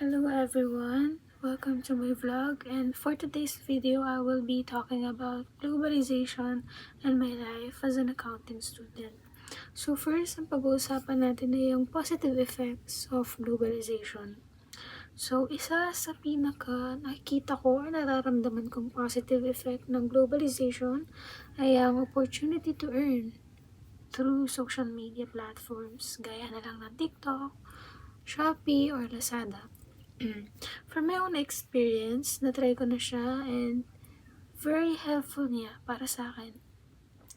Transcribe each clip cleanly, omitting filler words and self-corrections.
Hello everyone, welcome to my vlog, and for today's video I will be talking about globalization and my life as an accounting student. So first, ang pag-uusapan natin ay yung positive effects of globalization. So isa sa pinaka nakikita ko or nararamdaman kong positive effect ng globalization ay ang opportunity to earn through social media platforms gaya na lang ng TikTok, Shopee, or Lazada. From my own experience, na-try ko na siya and very helpful niya para sa akin.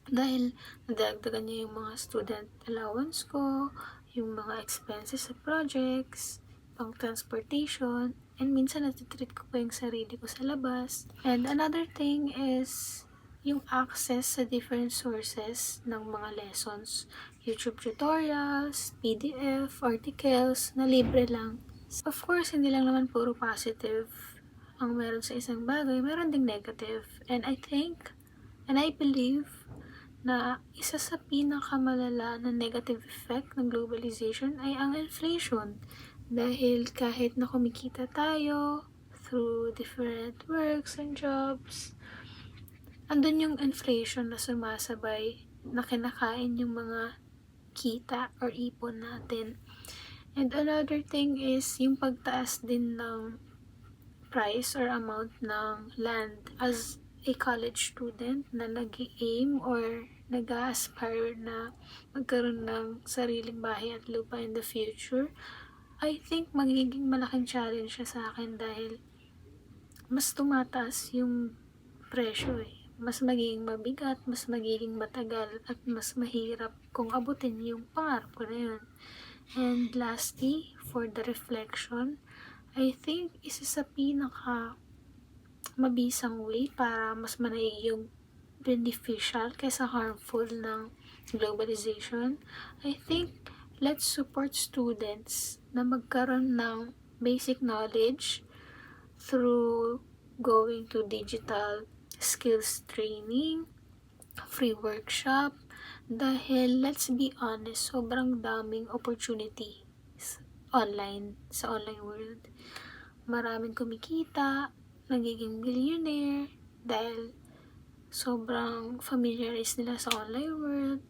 Dahil nadagdagan niya yung mga student allowance ko, yung mga expenses sa projects, pang transportation, and minsan natitreat ko pa yung sarili ko sa labas. And another thing is yung access sa different sources ng mga lessons. YouTube tutorials, PDF, articles na libre lang. Of course, hindi lang naman puro positive ang meron sa isang bagay, meron ding negative. And I think, and I believe, na isa sa pinakamalala na negative effect ng globalization ay ang inflation. Dahil kahit na kumikita tayo through different works and jobs, andun yung inflation na sumasabay na kinakain yung mga kita or ipon natin. And another thing is yung pagtaas din ng price or amount ng land. As a college student na nag-aim or nag-aspire na magkaroon ng sariling bahay at lupa in the future, I think magiging malaking challenge siya sa akin dahil mas tumataas yung presyo eh. Mas magiging mabigat, mas magiging matagal, at mas mahirap kung abutin yung pangarap ko na yun. And lastly, for the reflection, I think isa sa pinaka mabisang way para mas manaig yung beneficial kaysa harmful ng globalization, I think let's support students na magkaroon ng basic knowledge through going to digital skills training, free workshop, dahil let's be honest, sobrang daming opportunity online, sa online world. Maraming kumikita, nagiging millionaire, dahil sobrang familiarize nila sa online world.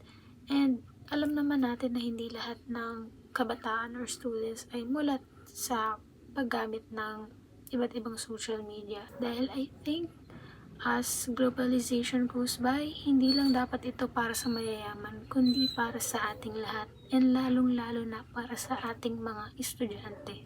And alam naman natin na hindi lahat ng kabataan or students ay mulat sa paggamit ng iba't ibang social media. Dahil I think as globalization goes by, hindi lang dapat ito para sa mayayaman, kundi para sa ating lahat, and lalong-lalo na para sa ating mga estudyante.